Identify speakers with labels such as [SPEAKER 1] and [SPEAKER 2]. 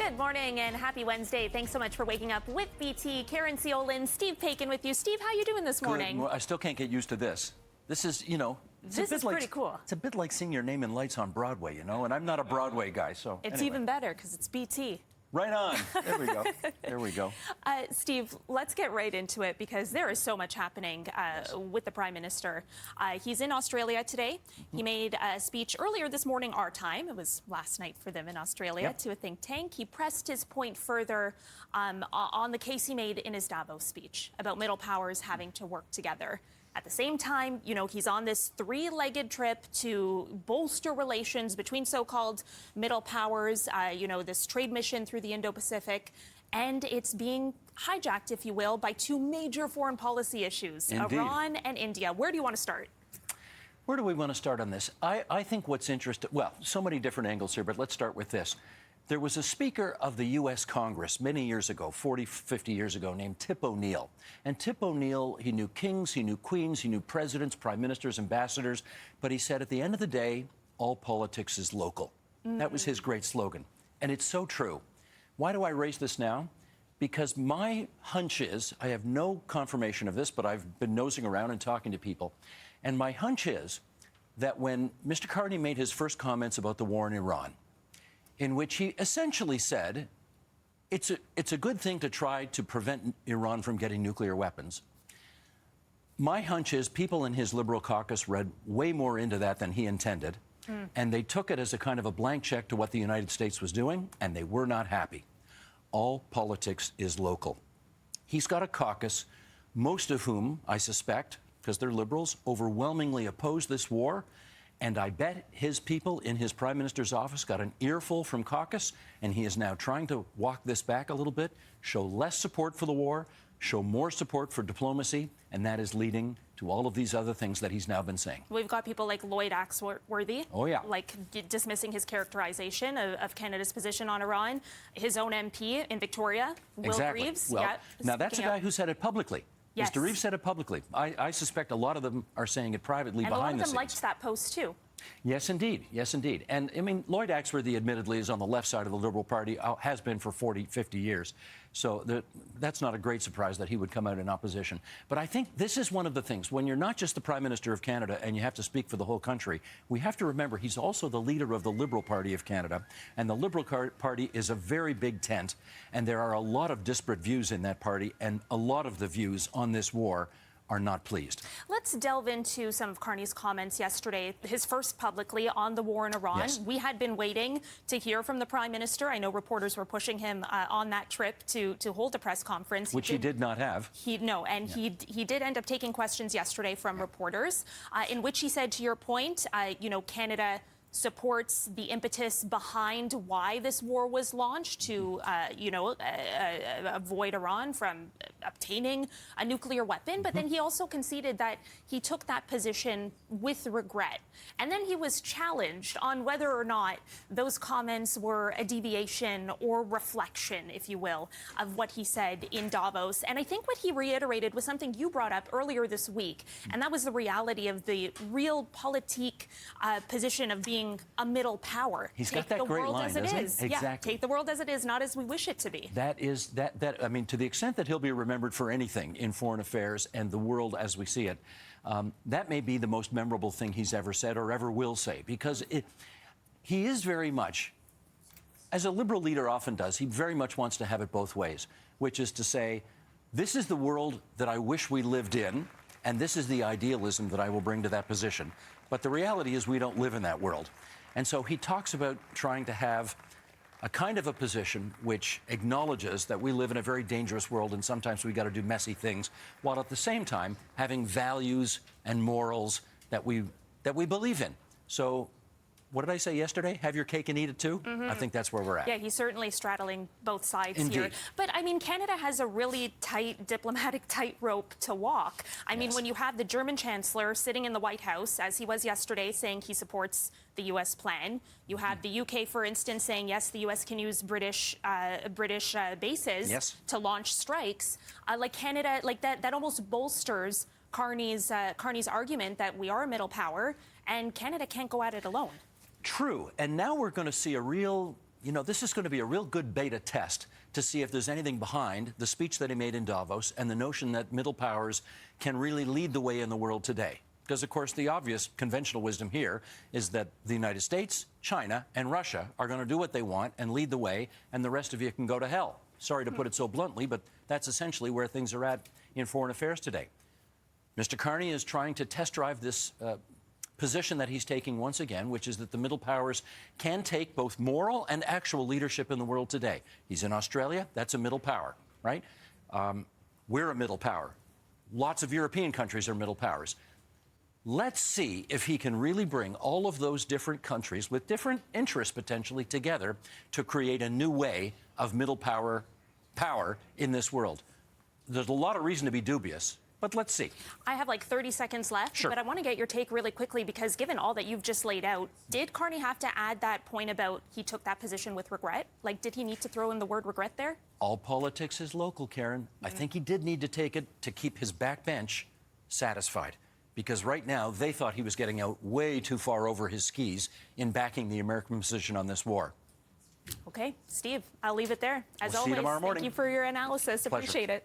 [SPEAKER 1] Good morning and happy Wednesday. Thanks so much for waking up with BT. Caryn Ceolin, Steve Paikin with you. Steve, how are you doing this morning?
[SPEAKER 2] Good. Well, I still can't get used to this. This is,
[SPEAKER 1] this is pretty cool.
[SPEAKER 2] It's a bit like seeing your name in lights on Broadway, and I'm not a Broadway guy, so
[SPEAKER 1] It's
[SPEAKER 2] anyway.
[SPEAKER 1] even better because it's BT.
[SPEAKER 2] Right on. There we go. There we go.
[SPEAKER 1] Steve, let's get right into it because there is so much happening with the Prime Minister. He's in Australia today. He made a speech earlier this morning, our time. It was last night for them in Australia, to a think tank. He pressed his point further on the case he made in his Davos speech about middle powers having to work together. At the same time, he's on this three-legged trip to bolster relations between so-called middle powers, this trade mission through the Indo-Pacific, and it's being hijacked, if you will, by two major foreign policy issues,
[SPEAKER 2] Indeed.
[SPEAKER 1] Iran and India. Where do you want to start?
[SPEAKER 2] Where do we want to start on this? I think what's interesting, well, so many different angles here, but let's start with this. There was a Speaker of the U.S. Congress many years ago, 40, 50 years ago, named Tip O'Neill. And Tip O'Neill, he knew kings, he knew queens, he knew presidents, prime ministers, ambassadors. But he said, at the end of the day, all politics is local. That was his great slogan. And it's so true. Why do I raise this now? Because my hunch is, I have no confirmation of this, but I've been nosing around and talking to people. And my hunch is that when Mr. Carney made his first comments about the war in Iran, in which he essentially said, it's a good thing to try to prevent Iran from getting nuclear weapons. My hunch is people in his Liberal caucus read way more into that than he intended, and they took it as a kind of a blank check to what the United States was doing, and they were not happy. All politics is local. He's got a caucus, most of whom, I suspect, because they're Liberals, overwhelmingly oppose this war. And I bet his people in his prime minister's office got an earful from caucus, and he is now trying to walk this back a little bit, show less support for the war, show more support for diplomacy, and that is leading to all of these other things that he's now been saying.
[SPEAKER 1] We've got people like Lloyd Axworthy, like dismissing his characterization of Canada's position on Iran. His own MP in Victoria, Will Reeves.
[SPEAKER 2] Well, now that's a guy who said it publicly.
[SPEAKER 1] Yes.
[SPEAKER 2] Mr. Reeves said it publicly. I suspect a lot of them are saying it privately behind the scenes.
[SPEAKER 1] And a lot of them liked that post, too.
[SPEAKER 2] Yes, indeed. Yes, indeed. And, I mean, Lloyd Axworthy, admittedly, is on the left side of the Liberal Party, has been for 40, 50 years. So that's not a great surprise that he would come out in opposition. But I think this is one of the things. When you're not just the Prime Minister of Canada and you have to speak for the whole country, we have to remember he's also the leader of the Liberal Party of Canada. And the Liberal Party is a very big tent. And there are a lot of disparate views in that party. And a lot of the views on this war are not pleased.
[SPEAKER 1] Let's delve into some of Carney's comments yesterday, his first publicly on the war in Iran.
[SPEAKER 2] Yes.
[SPEAKER 1] We had been waiting to hear from the Prime Minister. I know reporters were pushing him on that trip to hold a press conference.
[SPEAKER 2] Which he did not have.
[SPEAKER 1] He did end up taking questions yesterday from reporters, in which he said, to your point, Canada supports the impetus behind why this war was launched to, avoid Iran from obtaining a nuclear weapon. But then he also conceded that he took that position with regret. And then he was challenged on whether or not those comments were a deviation or reflection, if you will, of what he said in Davos. And I think what he reiterated was something you brought up earlier this week, and that was the reality of the real politique position of being a middle power.
[SPEAKER 2] He's got that great line, doesn't he? Exactly.
[SPEAKER 1] Yeah, take the world as it is, not as we wish it to be.
[SPEAKER 2] I mean, to the extent that he'll be remembered for anything in foreign affairs and the world as we see it, that may be the most memorable thing he's ever said or ever will say, because he is very much, as a Liberal leader often does, he very much wants to have it both ways, which is to say, this is the world that I wish we lived in, and this is the idealism that I will bring to that position. But the reality is we don't live in that world. And so he talks about trying to have a kind of a position which acknowledges that we live in a very dangerous world and sometimes we got to do messy things, while at the same time having values and morals that we believe in. So what did I say yesterday? Have your cake and eat it too? I think that's where we're at.
[SPEAKER 1] Yeah, he's certainly straddling both sides
[SPEAKER 2] Indeed.
[SPEAKER 1] here. But, I mean, Canada has a really tight diplomatic tightrope to walk. I mean, when you have the German Chancellor sitting in the White House, as he was yesterday, saying he supports the U.S. plan. You have the UK, for instance, saying, yes, the U.S. can use British bases to launch strikes. Like Canada, like that almost bolsters Carney's argument that we are a middle power and Canada can't go at it alone.
[SPEAKER 2] True. And now we're going to see a real you know, this is going to be a real good beta test to see if there's anything behind the speech that he made in Davos and the notion that middle powers can really lead the way in the world today. Because, of course, the obvious conventional wisdom here is that the United States, China, and Russia are going to do what they want and lead the way, and the rest of you can go to hell. Sorry to put it so bluntly, but that's essentially where things are at in foreign affairs today. Mr. Carney is trying to test drive this position that he's taking once again, which is that the middle powers can take both moral and actual leadership in the world today. He's in Australia. That's a middle power, right? We're a middle power. Lots of European countries are middle powers. Let's see if he can really bring all of those different countries with different interests potentially together to create a new way of middle power in this world. There's a lot of reason to be dubious, but let's see.
[SPEAKER 1] I have like 30 seconds left,
[SPEAKER 2] Sure.
[SPEAKER 1] but I want to get your take really quickly because given all that you've just laid out, did Carney have to add that point about he took that position with regret? Like, did he need to throw in the word regret there?
[SPEAKER 2] All politics is local, Karen. I think he did need to take it to keep his backbench satisfied. Because right now, they thought he was getting out way too far over his skis in backing the American position on this war.
[SPEAKER 1] Okay, Steve, I'll leave it there. As
[SPEAKER 2] We'll see you
[SPEAKER 1] always,
[SPEAKER 2] tomorrow morning.
[SPEAKER 1] thank you for your analysis.
[SPEAKER 2] Pleasure.
[SPEAKER 1] Appreciate it.